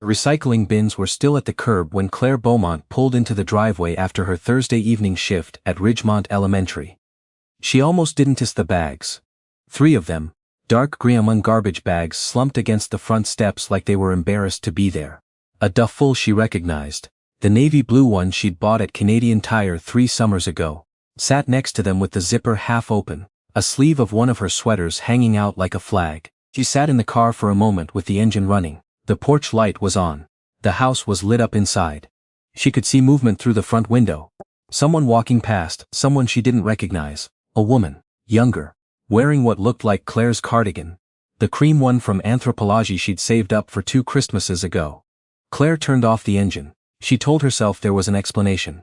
The recycling bins were still at the curb when Claire Beaumont pulled into the driveway after her Thursday evening shift at Ridgemont Elementary. She almost didn't miss the bags. 3 of them, dark green garbage bags, slumped against the front steps like they were embarrassed to be there. A duffel she recognized, the navy blue one she'd bought at Canadian Tire 3 summers ago, sat next to them with the zipper half open, a sleeve of one of her sweaters hanging out like a flag. She sat in the car for a moment with the engine running. The porch light was on. The house was lit up inside. She could see movement through the front window. Someone walking past, someone she didn't recognize. A woman, younger, wearing what looked like Claire's cardigan. The cream one from Anthropologie she'd saved up for 2 Christmases ago. Claire turned off the engine. She told herself there was an explanation.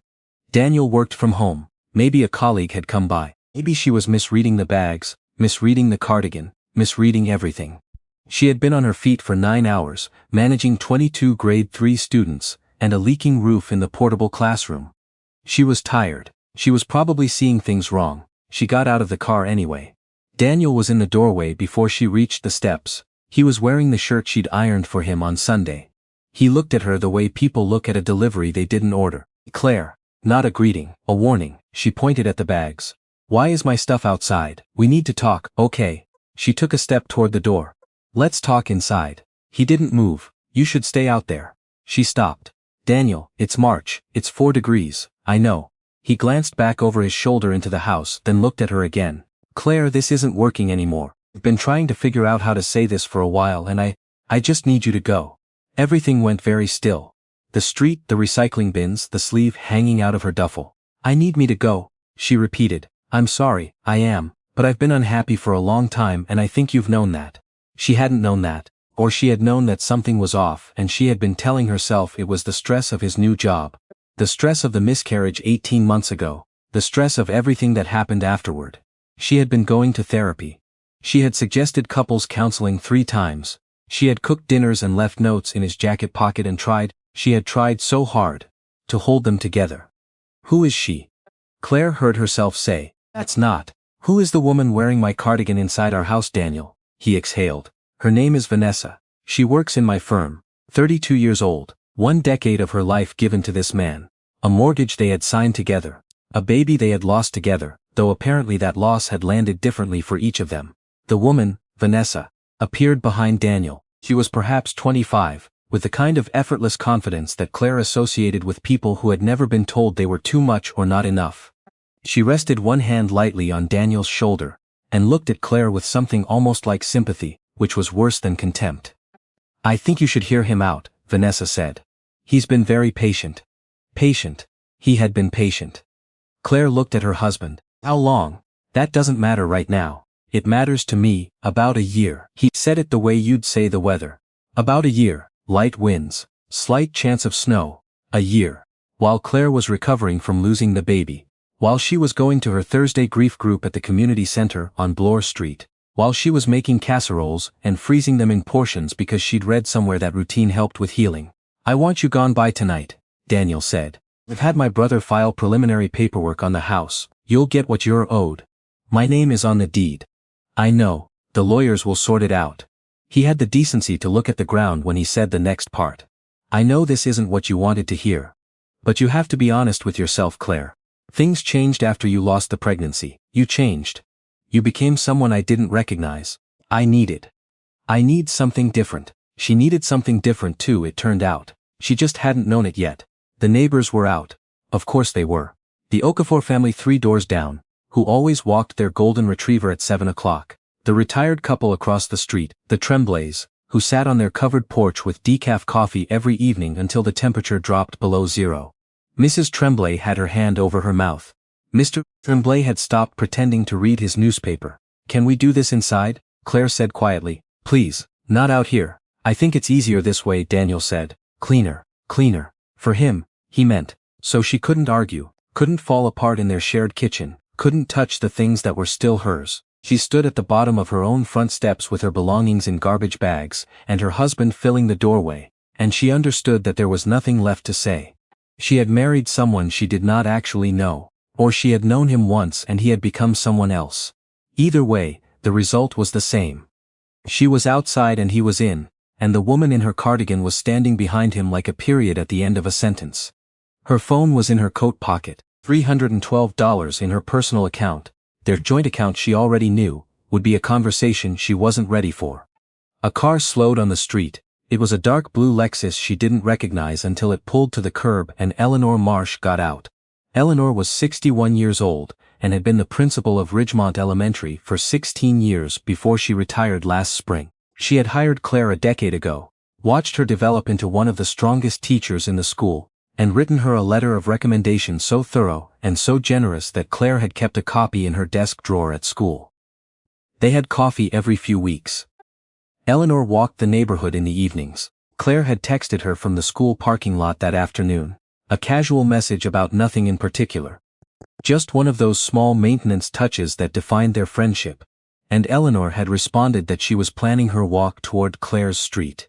Daniel worked from home. Maybe a colleague had come by. Maybe she was misreading the bags, misreading the cardigan, misreading everything. She had been on her feet for 9 hours, managing 22 grade 3 students, and a leaking roof in the portable classroom. She was tired. She was probably seeing things wrong. She got out of the car anyway. Daniel was in the doorway before she reached the steps. He was wearing the shirt she'd ironed for him on Sunday. He looked at her the way people look at a delivery they didn't order. Claire. Not a greeting, a warning. She pointed at the bags. Why is my stuff outside? We need to talk, okay? She took a step toward the door. Let's talk inside. He didn't move. You should stay out there. She stopped. Daniel, it's March, it's 4 degrees, I know. He glanced back over his shoulder into the house, then looked at her again. Claire, this isn't working anymore. I've been trying to figure out how to say this for a while and I just need you to go. Everything went very still. The street, the recycling bins, the sleeve hanging out of her duffel. I need me to go, she repeated. I'm sorry, I am, but I've been unhappy for a long time and I think you've known that. She hadn't known that, or she had known that something was off and she had been telling herself it was the stress of his new job. The stress of the miscarriage 18 months ago. The stress of everything that happened afterward. She had been going to therapy. She had suggested couples counseling 3 times. She had cooked dinners and left notes in his jacket pocket and she had tried so hard to hold them together. Who is she? Claire heard herself say, that's not. Who is the woman wearing my cardigan inside our house, Daniel? He exhaled. Her name is Vanessa. She works in my firm. 32 years old. 1 decade of her life given to this man. A mortgage they had signed together. A baby they had lost together, though apparently that loss had landed differently for each of them. The woman, Vanessa, appeared behind Daniel. She was perhaps 25, with the kind of effortless confidence that Claire associated with people who had never been told they were too much or not enough. She rested one hand lightly on Daniel's shoulder, and looked at Claire with something almost like sympathy, which was worse than contempt. I think you should hear him out, Vanessa said. He's been very patient. Patient. He had been patient. Claire looked at her husband. How long? That doesn't matter right now. It matters to me, about a year. He said it the way you'd say the weather. About a year, light winds, slight chance of snow. A year. While Claire was recovering from losing the baby. While she was going to her Thursday grief group at the community center on Bloor Street. While she was making casseroles and freezing them in portions because she'd read somewhere that routine helped with healing. I want you gone by tonight, Daniel said. I've had my brother file preliminary paperwork on the house. You'll get what you're owed. My name is on the deed. I know, the lawyers will sort it out. He had the decency to look at the ground when he said the next part. I know this isn't what you wanted to hear. But you have to be honest with yourself, Claire. Things changed after you lost the pregnancy. You changed. You became someone I didn't recognize. I need something different. She needed something different too, it turned out. She just hadn't known it yet. The neighbors were out. Of course they were. The Okafor family 3 doors down, who always walked their golden retriever at 7 o'clock. The retired couple across the street, the Tremblays, who sat on their covered porch with decaf coffee every evening until the temperature dropped below 0. Mrs. Tremblay had her hand over her mouth. Mr. Tremblay had stopped pretending to read his newspaper. Can we do this inside? Claire said quietly. Please, not out here. I think it's easier this way, Daniel said. Cleaner. For him, he meant. So she couldn't argue, couldn't fall apart in their shared kitchen, couldn't touch the things that were still hers. She stood at the bottom of her own front steps with her belongings in garbage bags, and her husband filling the doorway, and she understood that there was nothing left to say. She had married someone she did not actually know, or she had known him once and he had become someone else. Either way, the result was the same. She was outside and he was in, and the woman in her cardigan was standing behind him like a period at the end of a sentence. Her phone was in her coat pocket, $312 in her personal account. Their joint account she already knew, would be a conversation she wasn't ready for. A car slowed on the street. It was a dark blue Lexus she didn't recognize until it pulled to the curb and Eleanor Marsh got out. Eleanor was 61 years old, and had been the principal of Ridgemont Elementary for 16 years before she retired last spring. She had hired Claire a decade ago, watched her develop into one of the strongest teachers in the school, and written her a letter of recommendation so thorough and so generous that Claire had kept a copy in her desk drawer at school. They had coffee every few weeks. Eleanor walked the neighborhood in the evenings. Claire had texted her from the school parking lot that afternoon, a casual message about nothing in particular. Just one of those small maintenance touches that defined their friendship, and Eleanor had responded that she was planning her walk toward Claire's street.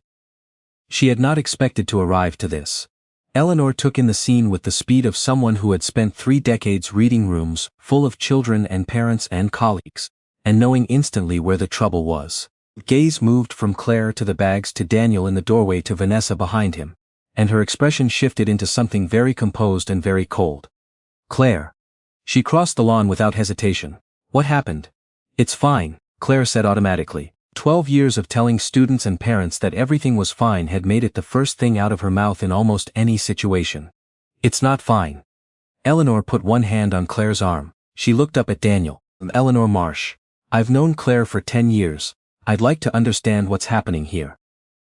She had not expected to arrive to this. Eleanor took in the scene with the speed of someone who had spent 3 decades reading rooms full of children and parents and colleagues, and knowing instantly where the trouble was. Gaze moved from Claire to the bags to Daniel in the doorway to Vanessa behind him, and her expression shifted into something very composed and very cold. Claire. She crossed the lawn without hesitation. What happened? It's fine, Claire said automatically. 12 years of telling students and parents that everything was fine had made it the first thing out of her mouth in almost any situation. It's not fine. Eleanor put one hand on Claire's arm. She looked up at Daniel. Eleanor Marsh. I've known Claire for 10 years. I'd like to understand what's happening here.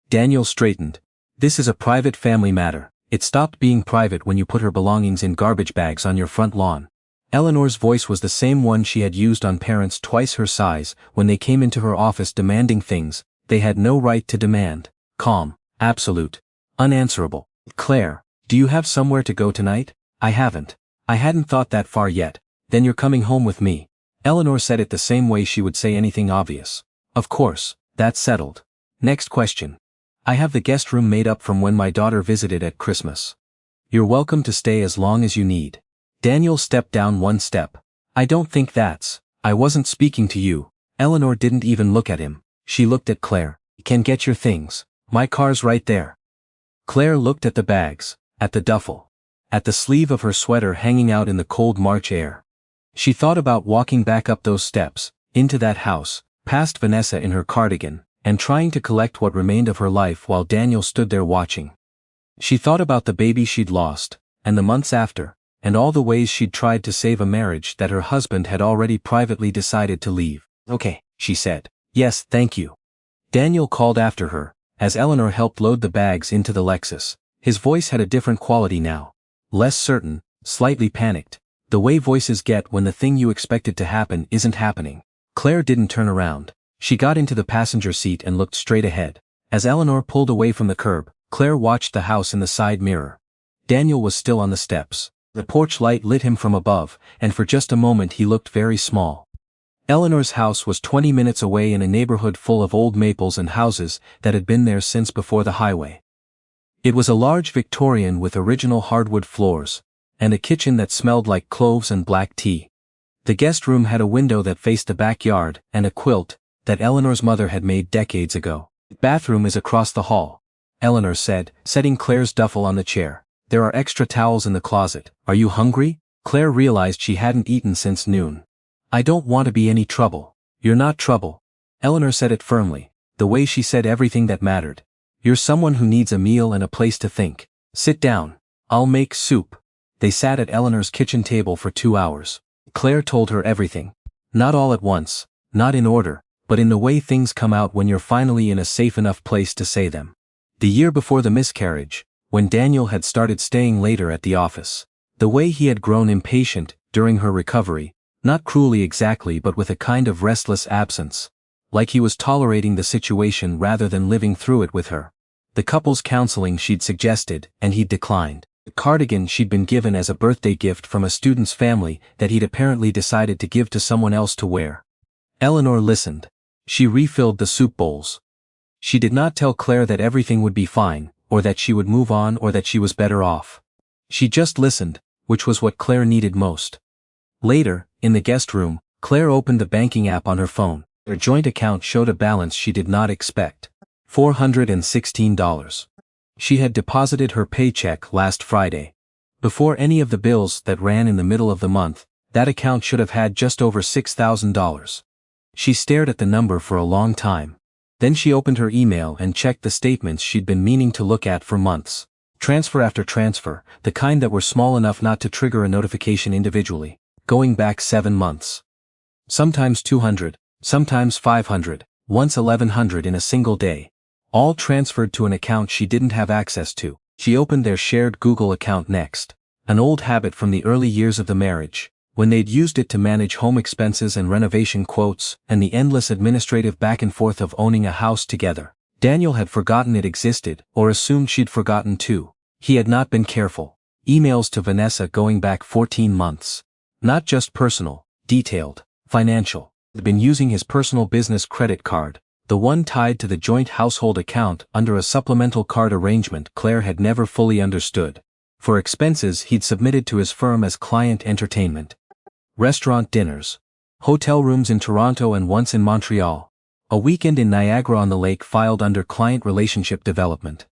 Daniel straightened. This is a private family matter. It stopped being private when you put her belongings in garbage bags on your front lawn. Eleanor's voice was the same one she had used on parents twice her size when they came into her office demanding things they had no right to demand. Calm, absolute, unanswerable. Claire, do you have somewhere to go tonight? I haven't. I hadn't thought that far yet. Then you're coming home with me. Eleanor said it the same way she would say anything obvious. Of course, that's settled. Next question. I have the guest room made up from when my daughter visited at Christmas. You're welcome to stay as long as you need. Daniel stepped down one step. I don't think that's. I wasn't speaking to you. Eleanor didn't even look at him. She looked at Claire. Can get your things. My car's right there. Claire looked at the bags, at the duffel, at the sleeve of her sweater hanging out in the cold March air. She thought about walking back up those steps, into that house, past Vanessa in her cardigan, and trying to collect what remained of her life while Daniel stood there watching. She thought about the baby she'd lost, and the months after, and all the ways she'd tried to save a marriage that her husband had already privately decided to leave. Okay, she said. Yes, thank you. Daniel called after her, as Eleanor helped load the bags into the Lexus. His voice had a different quality now. Less certain, slightly panicked. The way voices get when the thing you expected to happen isn't happening. Claire didn't turn around. She got into the passenger seat and looked straight ahead. As Eleanor pulled away from the curb, Claire watched the house in the side mirror. Daniel was still on the steps. The porch light lit him from above, and for just a moment he looked very small. Eleanor's house was 20 minutes away in a neighborhood full of old maples and houses that had been there since before the highway. It was a large Victorian with original hardwood floors, and a kitchen that smelled like cloves and black tea. The guest room had a window that faced the backyard and a quilt that Eleanor's mother had made decades ago. The bathroom is across the hall, Eleanor said, setting Claire's duffel on the chair. There are extra towels in the closet. Are you hungry? Claire realized she hadn't eaten since noon. I don't want to be any trouble. You're not trouble. Eleanor said it firmly, the way she said everything that mattered. You're someone who needs a meal and a place to think. Sit down. I'll make soup. They sat at Eleanor's kitchen table for 2 hours. Claire told her everything. Not all at once, not in order, but in the way things come out when you're finally in a safe enough place to say them. The year before the miscarriage, when Daniel had started staying later at the office. The way he had grown impatient during her recovery, not cruelly exactly but with a kind of restless absence. Like he was tolerating the situation rather than living through it with her. The couple's counseling she'd suggested, and he'd declined. The cardigan she'd been given as a birthday gift from a student's family that he'd apparently decided to give to someone else to wear. Eleanor listened. She refilled the soup bowls. She did not tell Claire that everything would be fine, or that she would move on or that she was better off. She just listened, which was what Claire needed most. Later, in the guest room, Claire opened the banking app on her phone. Her joint account showed a balance she did not expect. $416. She had deposited her paycheck last Friday. Before any of the bills that ran in the middle of the month, that account should have had just over $6,000. She stared at the number for a long time. Then she opened her email and checked the statements she'd been meaning to look at for months. Transfer after transfer, the kind that were small enough not to trigger a notification individually, going back 7 months. Sometimes 200, sometimes 500, once 1,100 in a single day. All transferred to an account she didn't have access to. She opened their shared Google account next. An old habit from the early years of the marriage, when they'd used it to manage home expenses and renovation quotes, and the endless administrative back and forth of owning a house together. Daniel had forgotten it existed, or assumed she'd forgotten too. He had not been careful. Emails to Vanessa going back 14 months. Not just personal, detailed, financial. He'd been using his personal business credit card, the one tied to the joint household account under a supplemental card arrangement Claire had never fully understood. For expenses he'd submitted to his firm as client entertainment. Restaurant dinners. Hotel rooms in Toronto and once in Montreal. A weekend in Niagara-on-the-Lake filed under client relationship development.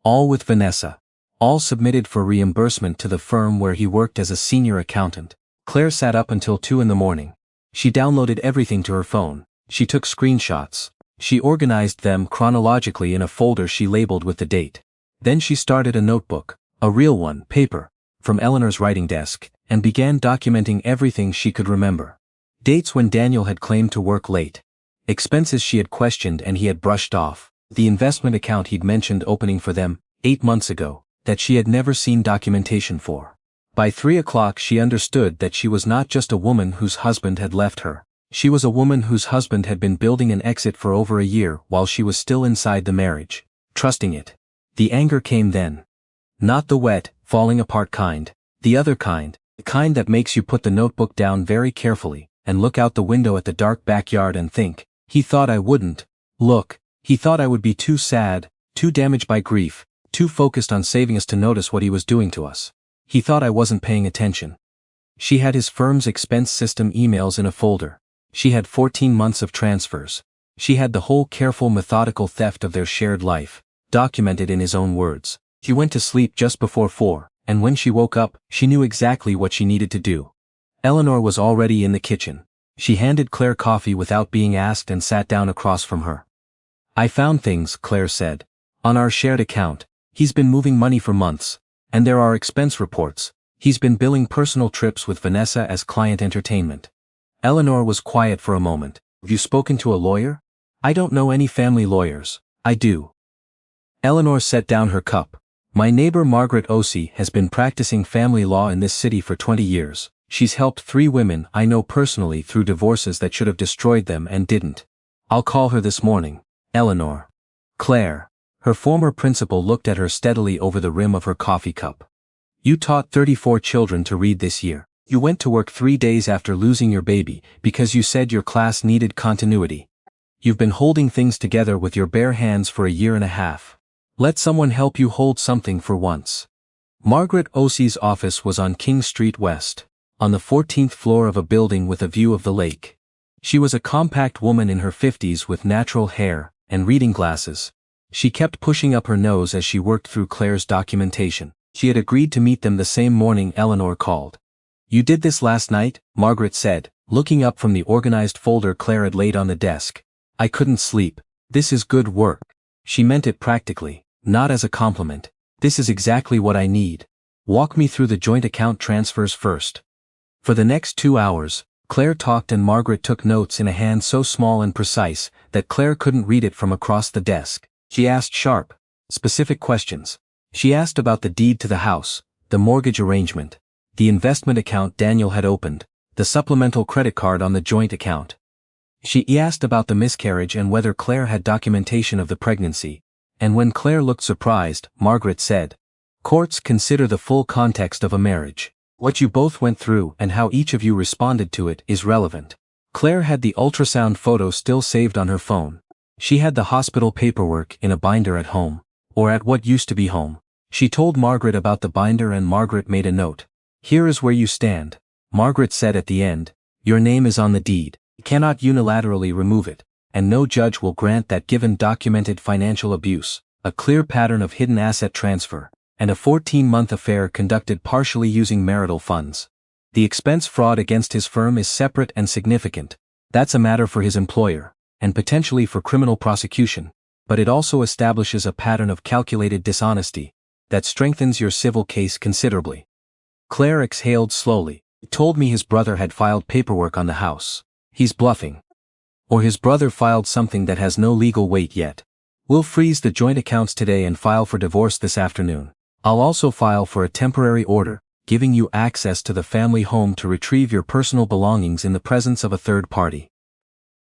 All with Vanessa. All submitted for reimbursement to the firm where he worked as a senior accountant. Claire sat up until 2 in the morning. She downloaded everything to her phone. She took screenshots. She organized them chronologically in a folder she labeled with the date. Then she started a notebook, a real one, paper, from Eleanor's writing desk, and began documenting everything she could remember. Dates when Daniel had claimed to work late. Expenses she had questioned and he had brushed off. The investment account he'd mentioned opening for them, 8 months ago, that she had never seen documentation for. By 3 o'clock she understood that she was not just a woman whose husband had left her. She was a woman whose husband had been building an exit for over a year while she was still inside the marriage, trusting it. The anger came then. Not the wet, falling apart kind, the other kind, the kind that makes you put the notebook down very carefully, and look out the window at the dark backyard and think, he thought I wouldn't. Look, he thought I would be too sad, too damaged by grief, too focused on saving us to notice what he was doing to us. He thought I wasn't paying attention. She had his firm's expense system emails in a folder. She had 14 months of transfers. She had the whole careful methodical theft of their shared life, documented in his own words. She went to sleep just before 4, and when she woke up, she knew exactly what she needed to do. Eleanor was already in the kitchen. She handed Claire coffee without being asked and sat down across from her. I found things, Claire said. On our shared account. He's been moving money for months. And there are expense reports. He's been billing personal trips with Vanessa as client entertainment. Eleanor was quiet for a moment. Have you spoken to a lawyer? I don't know any family lawyers. I do. Eleanor set down her cup. My neighbor Margaret Osei has been practicing family law in this city for 20 years. She's helped 3 women I know personally through divorces that should have destroyed them and didn't. I'll call her this morning. Eleanor. Claire. Her former principal looked at her steadily over the rim of her coffee cup. You taught 34 children to read this year. You went to work 3 days after losing your baby because you said your class needed continuity. You've been holding things together with your bare hands for a year and a half. Let someone help you hold something for once. Margaret Osei's office was on King Street West, on the 14th floor of a building with a view of the lake. She was a compact woman in her 50s with natural hair and reading glasses. She kept pushing up her nose as she worked through Claire's documentation. She had agreed to meet them the same morning Eleanor called. You did this last night, Margaret said, looking up from the organized folder Claire had laid on the desk. I couldn't sleep. This is good work. She meant it practically, not as a compliment. This is exactly what I need. Walk me through the joint account transfers first. For the next 2 hours, Claire talked and Margaret took notes in a hand so small and precise that Claire couldn't read it from across the desk. She asked sharp, specific questions. She asked about the deed to the house, the mortgage arrangement, the investment account Daniel had opened, the supplemental credit card on the joint account. She asked about the miscarriage and whether Claire had documentation of the pregnancy, and when Claire looked surprised, Margaret said, Courts consider the full context of a marriage. What you both went through and how each of you responded to it is relevant. Claire had the ultrasound photo still saved on her phone. She had the hospital paperwork in a binder at home, or at what used to be home. She told Margaret about the binder and Margaret made a note. Here is where you stand. Margaret said at the end, your name is on the deed. You cannot unilaterally remove it. and no judge will grant that given documented financial abuse, a clear pattern of hidden asset transfer, and a 14-month affair conducted partially using marital funds. The expense fraud against his firm is separate and significant. That's a matter for his employer, and potentially for criminal prosecution, but it also establishes a pattern of calculated dishonesty that strengthens your civil case considerably. Claire exhaled slowly. He told me his brother had filed paperwork on the house. He's bluffing. Or his brother filed something that has no legal weight yet. We'll freeze the joint accounts today and file for divorce this afternoon. I'll also file for a temporary order, giving you access to the family home to retrieve your personal belongings in the presence of a third party.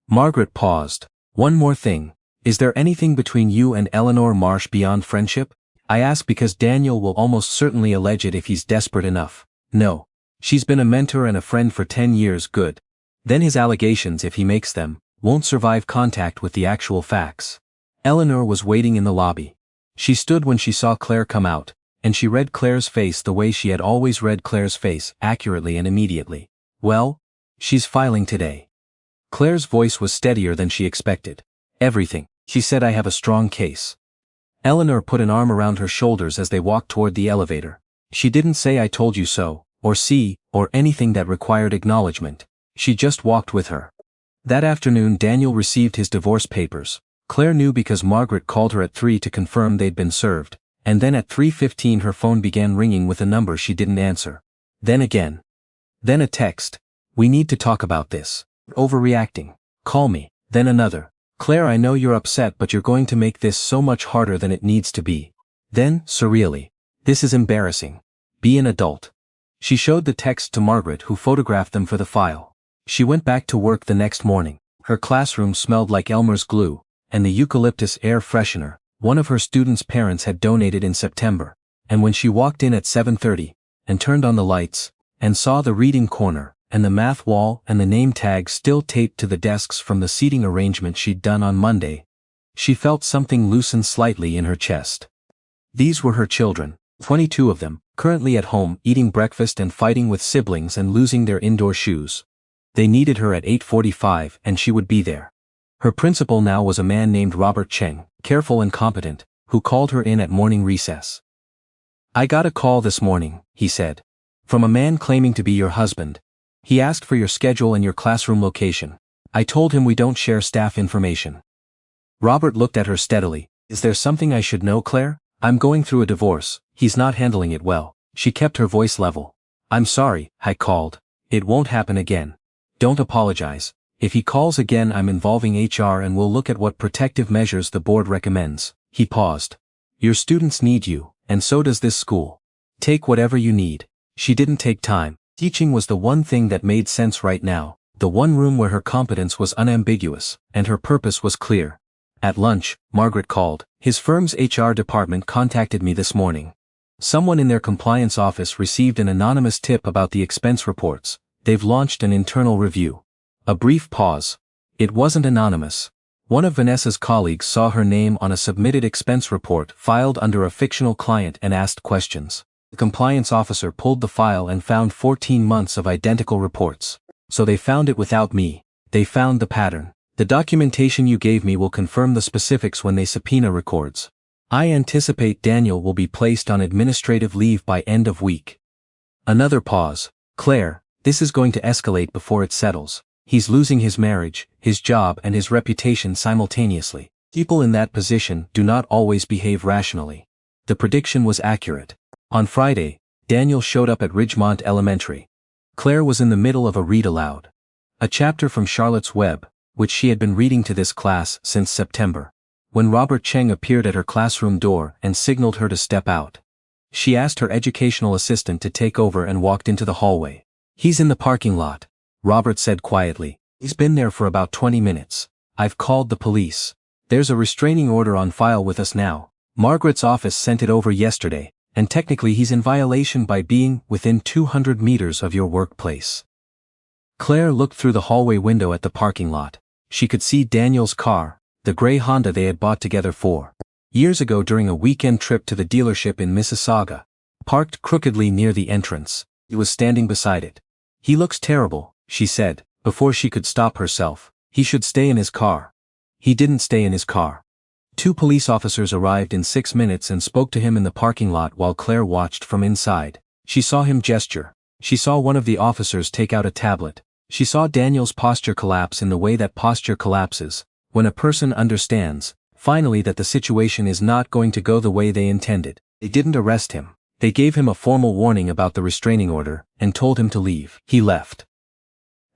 Margaret paused. One more thing. Is there anything between you and Eleanor Marsh beyond friendship? I ask because Daniel will almost certainly allege it if he's desperate enough. No. She's been a mentor and a friend for 10 years, good. Then his allegations, if he makes them, won't survive contact with the actual facts. Eleanor was waiting in the lobby. She stood when she saw Claire come out, and she read Claire's face the way she had always read Claire's face, accurately and immediately. Well? She's filing today. Claire's voice was steadier than she expected. Everything. She said, I have a strong case. Eleanor put an arm around her shoulders as they walked toward the elevator. She didn't say I told you so, or see, or anything that required acknowledgement. She just walked with her. That afternoon Daniel received his divorce papers. Claire knew because Margaret called her at 3 to confirm they'd been served, and then at 3:15 her phone began ringing with a number she didn't answer. Then again. Then a text. We need to talk about this. Overreacting. Call me. Then another. Claire, I know you're upset, but you're going to make this so much harder than it needs to be. Then, surreally. This is embarrassing. Be an adult. She showed the text to Margaret, who photographed them for the file. She went back to work the next morning. Her classroom smelled like Elmer's glue, and the eucalyptus air freshener one of her students' parents had donated in September, and when she walked in at 7:30, and turned on the lights, and saw the reading corner, and the math wall and the name tags still taped to the desks from the seating arrangement she'd done on Monday, she felt something loosen slightly in her chest. These were her children, 22 of them, currently at home eating breakfast and fighting with siblings and losing their indoor shoes. They needed her at 8:45 and she would be there. Her principal now was a man named Robert Cheng, careful and competent, who called her in at morning recess. I got a call this morning, he said. From a man claiming to be your husband. He asked for your schedule and your classroom location. I told him we don't share staff information. Robert looked at her steadily. Is there something I should know, Claire? I'm going through a divorce. He's not handling it well. She kept her voice level. I'm sorry, I called. It won't happen again. Don't apologize. If he calls again, I'm involving HR and we'll look at what protective measures the board recommends. He paused. Your students need you, and so does this school. Take whatever you need. She didn't take time. Teaching was the one thing that made sense right now, the one room where her competence was unambiguous, and her purpose was clear. At lunch, Margaret called. His firm's HR department contacted me this morning. Someone in their compliance office received an anonymous tip about the expense reports. They've launched an internal review. A brief pause. It wasn't anonymous. One of Vanessa's colleagues saw her name on a submitted expense report filed under a fictional client and asked questions. The compliance officer pulled the file and found 14 months of identical reports. So they found it without me. They found the pattern. The documentation you gave me will confirm the specifics when they subpoena records. I anticipate Daniel will be placed on administrative leave by end of week. Another pause. Claire, this is going to escalate before it settles. He's losing his marriage, his job and his reputation simultaneously. People in that position do not always behave rationally. The prediction was accurate. On Friday, Daniel showed up at Ridgemont Elementary. Claire was in the middle of a read aloud. A chapter from Charlotte's Web, which she had been reading to this class since September. When Robert Cheng appeared at her classroom door and signaled her to step out. She asked her educational assistant to take over and walked into the hallway. He's in the parking lot. Robert said quietly. He's been there for about 20 minutes. I've called the police. There's a restraining order on file with us now. Margaret's office sent it over yesterday, and technically he's in violation by being within 200 meters of your workplace. Claire looked through the hallway window at the parking lot. She could see Daniel's car, the gray Honda they had bought together 4 years ago during a weekend trip to the dealership in Mississauga, parked crookedly near the entrance. He was standing beside it. He looks terrible, she said, before she could stop herself. He should stay in his car. He didn't stay in his car. 2 police officers arrived in 6 minutes and spoke to him in the parking lot while Claire watched from inside. She saw him gesture. She saw one of the officers take out a tablet. She saw Daniel's posture collapse in the way that posture collapses when a person understands, finally, that the situation is not going to go the way they intended. They didn't arrest him. They gave him a formal warning about the restraining order and told him to leave. He left.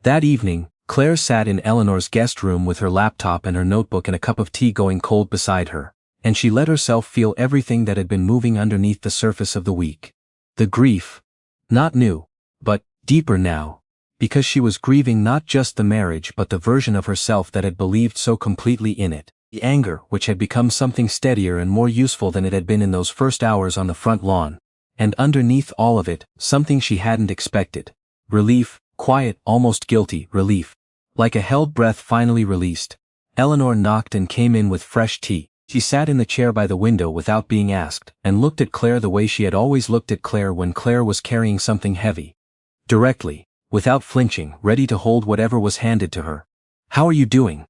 That evening, Claire sat in Eleanor's guest room with her laptop and her notebook and a cup of tea going cold beside her, and she let herself feel everything that had been moving underneath the surface of the week. The grief. Not new, but deeper now, because she was grieving not just the marriage but the version of herself that had believed so completely in it. The anger, which had become something steadier and more useful than it had been in those first hours on the front lawn. And underneath all of it, something she hadn't expected. Relief, quiet, almost guilty relief. Like a held breath finally released. Eleanor knocked and came in with fresh tea. She sat in the chair by the window without being asked, and looked at Claire the way she had always looked at Claire when Claire was carrying something heavy. Directly, without flinching, ready to hold whatever was handed to her. "How are you doing?"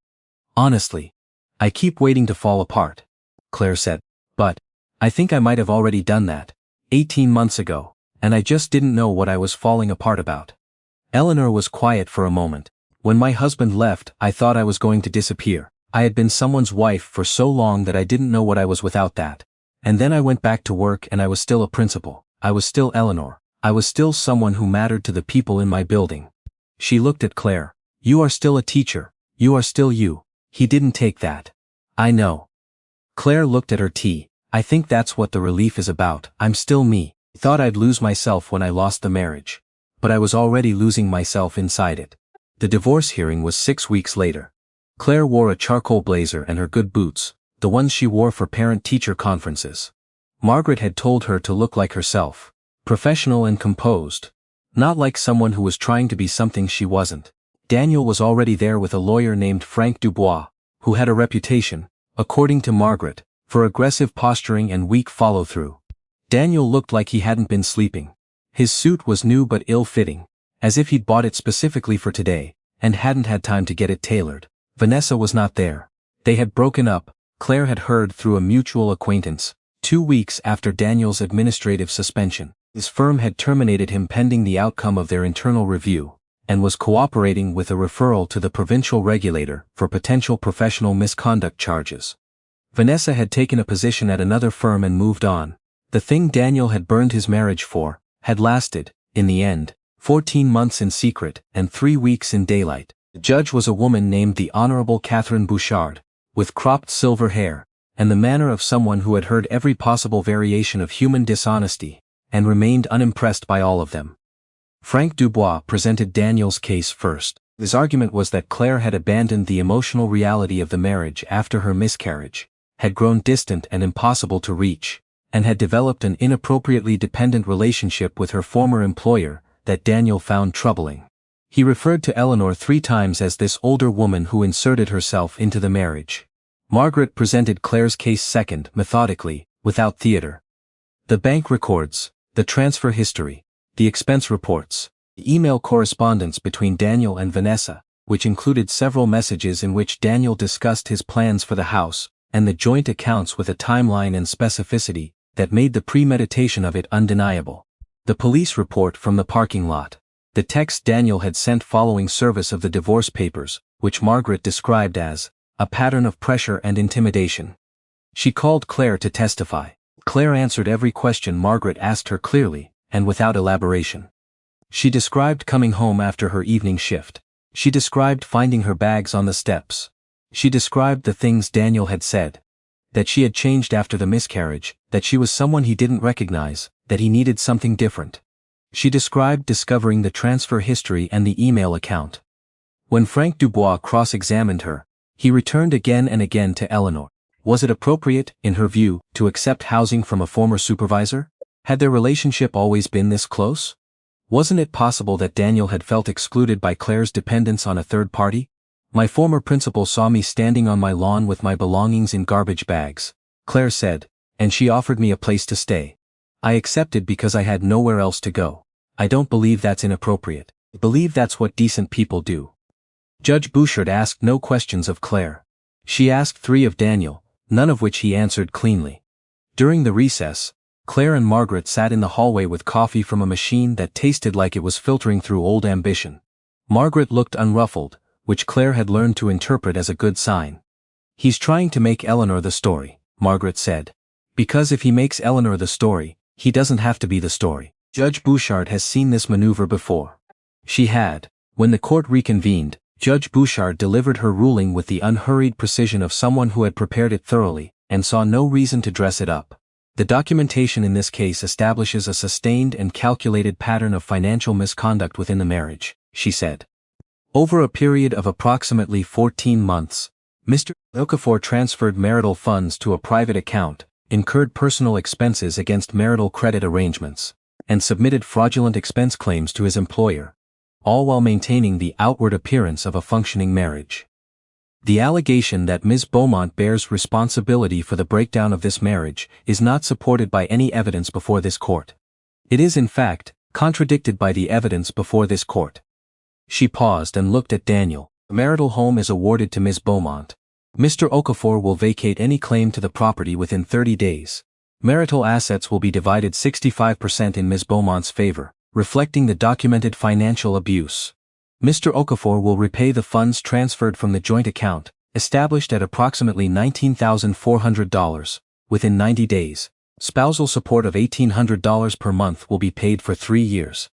"Honestly, I keep waiting to fall apart," Claire said. "But I think I might have already done that 18 months ago, and I just didn't know what I was falling apart about." Eleanor was quiet for a moment. "When my husband left, I thought I was going to disappear. I had been someone's wife for so long that I didn't know what I was without that. And then I went back to work and I was still a principal. I was still Eleanor. I was still someone who mattered to the people in my building." She looked at Claire. "You are still a teacher. You are still you." "He didn't take that." "I know." Claire looked at her tea. "I think that's what the relief is about. I'm still me. I thought I'd lose myself when I lost the marriage. But I was already losing myself inside it." The divorce hearing was 6 weeks later. Claire wore a charcoal blazer and her good boots, the ones she wore for parent-teacher conferences. Margaret had told her to look like herself, professional and composed, not like someone who was trying to be something she wasn't. Daniel was already there with a lawyer named Frank Dubois, who had a reputation, according to Margaret, for aggressive posturing and weak follow-through. Daniel looked like he hadn't been sleeping. His suit was new but ill-fitting, as if he'd bought it specifically for today, and hadn't had time to get it tailored. Vanessa was not there. They had broken up, Claire had heard through a mutual acquaintance, 2 weeks after Daniel's administrative suspension. His firm had terminated him pending the outcome of their internal review, and was cooperating with a referral to the provincial regulator for potential professional misconduct charges. Vanessa had taken a position at another firm and moved on. The thing Daniel had burned his marriage for had lasted, in the end, 14 months in secret and 3 weeks in daylight. The judge was a woman named the Honorable Catherine Bouchard, with cropped silver hair, and the manner of someone who had heard every possible variation of human dishonesty, and remained unimpressed by all of them. Frank Dubois presented Daniel's case first. His argument was that Claire had abandoned the emotional reality of the marriage after her miscarriage, had grown distant and impossible to reach, and had developed an inappropriately dependent relationship with her former employer that Daniel found troubling. He referred to Eleanor 3 times as this older woman who inserted herself into the marriage. Margaret presented Claire's case second, methodically, without theater. The bank records, the transfer history, the expense reports, the email correspondence between Daniel and Vanessa, which included several messages in which Daniel discussed his plans for the house, and the joint accounts with a timeline and specificity that made the premeditation of it undeniable. The police report from the parking lot. The text Daniel had sent following service of the divorce papers, which Margaret described as a pattern of pressure and intimidation. She called Claire to testify. Claire answered every question Margaret asked her clearly, and without elaboration. She described coming home after her evening shift. She described finding her bags on the steps. She described the things Daniel had said. That she had changed after the miscarriage, that she was someone he didn't recognize, that he needed something different. She described discovering the transfer history and the email account. When Frank Dubois cross-examined her, he returned again and again to Eleanor. Was it appropriate, in her view, to accept housing from a former supervisor? Had their relationship always been this close? Wasn't it possible that Daniel had felt excluded by Claire's dependence on a third party? "My former principal saw me standing on my lawn with my belongings in garbage bags," Claire said, "and she offered me a place to stay. I accepted because I had nowhere else to go. I don't believe that's inappropriate. I believe that's what decent people do." Judge Bouchard asked no questions of Claire. She asked 3 of Daniel, none of which he answered cleanly. During the recess, Claire and Margaret sat in the hallway with coffee from a machine that tasted like it was filtering through old ambition. Margaret looked unruffled, which Claire had learned to interpret as a good sign. "He's trying to make Eleanor the story," Margaret said. "Because if he makes Eleanor the story, he doesn't have to be the story." Judge Bouchard has seen this maneuver before. She had. When the court reconvened, Judge Bouchard delivered her ruling with the unhurried precision of someone who had prepared it thoroughly, and saw no reason to dress it up. The documentation in this case establishes a sustained and calculated pattern of financial misconduct within the marriage, she said. Over a period of approximately 14 months, Mr. Okafor transferred marital funds to a private account, incurred personal expenses against marital credit arrangements, and submitted fraudulent expense claims to his employer, all while maintaining the outward appearance of a functioning marriage. The allegation that Ms. Beaumont bears responsibility for the breakdown of this marriage is not supported by any evidence before this court. It is in fact contradicted by the evidence before this court. She paused and looked at Daniel. The marital home is awarded to Ms. Beaumont. Mr. Okafor will vacate any claim to the property within 30 days. Marital assets will be divided 65% in Ms. Beaumont's favor, reflecting the documented financial abuse. Mr. Okafor will repay the funds transferred from the joint account, established at approximately $19,400, within 90 days. Spousal support of $1,800 per month will be paid for 3 years.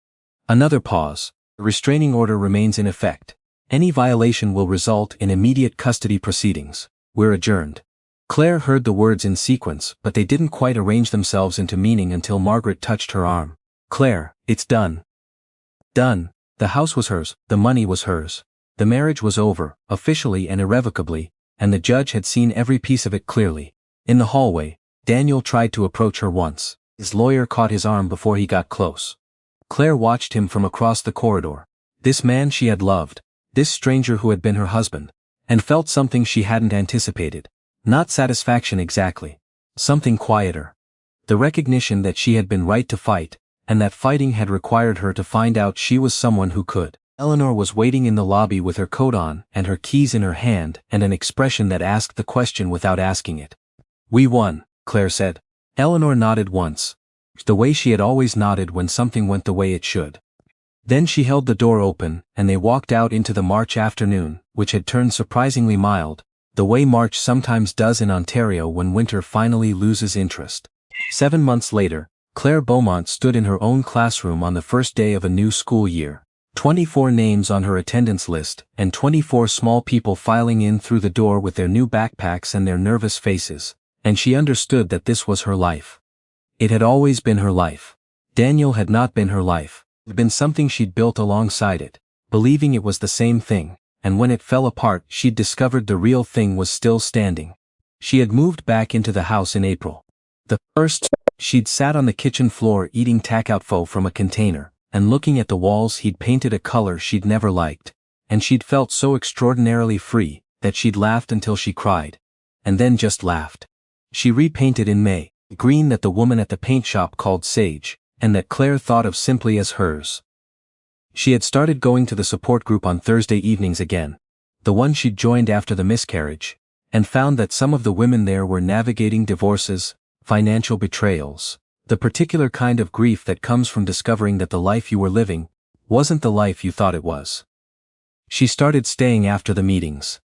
Another pause. The restraining order remains in effect. Any violation will result in immediate custody proceedings. We're adjourned. Claire heard the words in sequence, but they didn't quite arrange themselves into meaning until Margaret touched her arm. "Claire, it's done." Done. The house was hers, the money was hers. The marriage was over, officially and irrevocably, and the judge had seen every piece of it clearly. In the hallway, Daniel tried to approach her once. His lawyer caught his arm before he got close. Claire watched him from across the corridor. This man she had loved, this stranger who had been her husband, and felt something she hadn't anticipated. Not satisfaction exactly. Something quieter. The recognition that she had been right to fight, and that fighting had required her to find out she was someone who could. Eleanor was waiting in the lobby with her coat on and her keys in her hand and an expression that asked the question without asking it. "We won," Claire said. Eleanor nodded once. The way she had always nodded when something went the way it should. Then she held the door open, and they walked out into the March afternoon, which had turned surprisingly mild, the way March sometimes does in Ontario when winter finally loses interest. 7 months later, Claire Beaumont stood in her own classroom on the first day of a new school year. 24 names on her attendance list, and 24 small people filing in through the door with their new backpacks and their nervous faces, and she understood that this was her life. It had always been her life. Daniel had not been her life. It had been something she'd built alongside it, believing it was the same thing, and when it fell apart she'd discovered the real thing was still standing. She had moved back into the house in April. The first, she'd sat on the kitchen floor eating takeout pho from a container, and looking at the walls he'd painted a color she'd never liked, and she'd felt so extraordinarily free, that she'd laughed until she cried. And then just laughed. She repainted in May, green that the woman at the paint shop called sage, and that Claire thought of simply as hers. She had started going to the support group on Thursday evenings again, the one she'd joined after the miscarriage, and found that some of the women there were navigating divorces, financial betrayals, the particular kind of grief that comes from discovering that the life you were living wasn't the life you thought it was. She started staying after the meetings.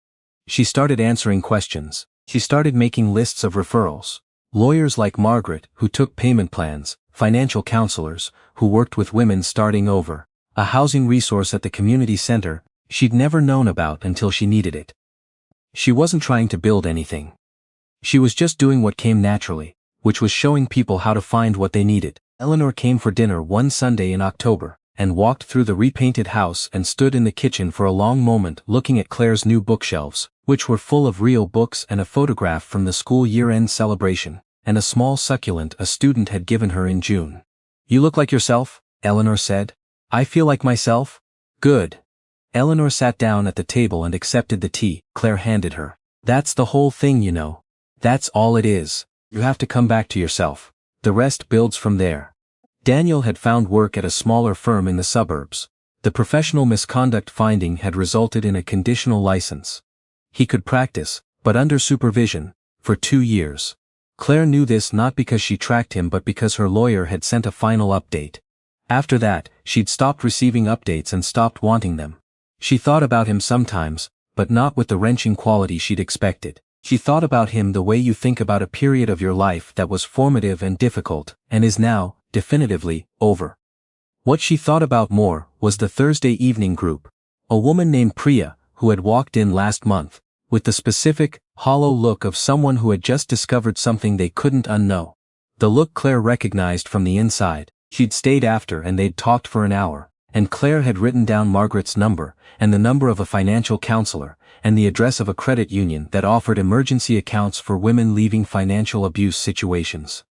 She started answering questions. She started making lists of referrals. Lawyers like Margaret, who took payment plans, financial counselors, who worked with women starting over, a housing resource at the community center she'd never known about until she needed it. She wasn't trying to build anything. She was just doing what came naturally, which was showing people how to find what they needed. Eleanor came for dinner one Sunday in October, and walked through the repainted house and stood in the kitchen for a long moment looking at Claire's new bookshelves, which were full of real books and a photograph from the school year-end celebration, and a small succulent a student had given her in June. "You look like yourself," Eleanor said. "I feel like myself." "Good." Eleanor sat down at the table and accepted the tea Claire handed her. "That's the whole thing, you know. That's all it is. You have to come back to yourself. The rest builds from there." Daniel had found work at a smaller firm in the suburbs. The professional misconduct finding had resulted in a conditional license. He could practice, but under supervision, for 2 years. Claire knew this not because she tracked him but because her lawyer had sent a final update. After that, she'd stopped receiving updates and stopped wanting them. She thought about him sometimes, but not with the wrenching quality she'd expected. She thought about him the way you think about a period of your life that was formative and difficult, and is now, definitively, over. What she thought about more was the Thursday evening group. A woman named Priya, who had walked in last month, with the specific, hollow look of someone who had just discovered something they couldn't unknow. The look Claire recognized from the inside. She'd stayed after and they'd talked for an hour, and Claire had written down Margaret's number, and the number of a financial counselor, and the address of a credit union that offered emergency accounts for women leaving financial abuse situations.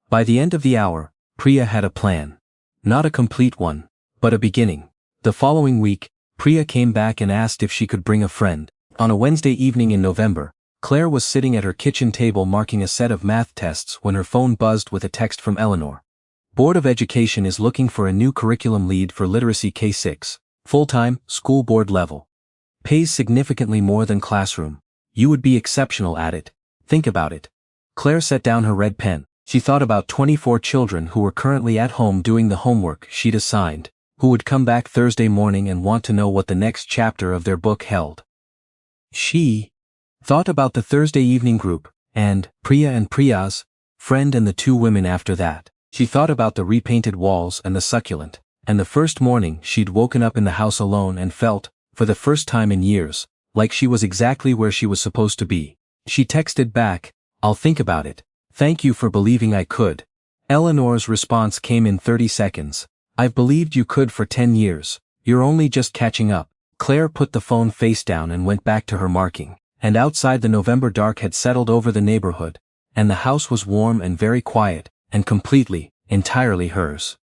By the end of the hour, Priya had a plan. Not a complete one, but a beginning. The following week, Priya came back and asked if she could bring a friend. On a Wednesday evening in November, Claire was sitting at her kitchen table marking a set of math tests when her phone buzzed with a text from Eleanor. Board of Education is looking for a new curriculum lead for literacy K6, full-time, school board level. Pays significantly more than classroom. You would be exceptional at it. Think about it. Claire set down her red pen. She thought about 24 children who were currently at home doing the homework she'd assigned, who would come back Thursday morning and want to know what the next chapter of their book held. She thought about the Thursday evening group, and Priya's friend and the 2 women after that. She thought about the repainted walls and the succulent, and the first morning she'd woken up in the house alone and felt, for the first time in years, like she was exactly where she was supposed to be. She texted back, "I'll think about it. Thank you for believing I could." Eleanor's response came in 30 seconds. "I've believed you could for 10 years. You're only just catching up." Claire put the phone face down and went back to her marking, and outside the November dark had settled over the neighborhood, and the house was warm and very quiet, and completely, entirely hers.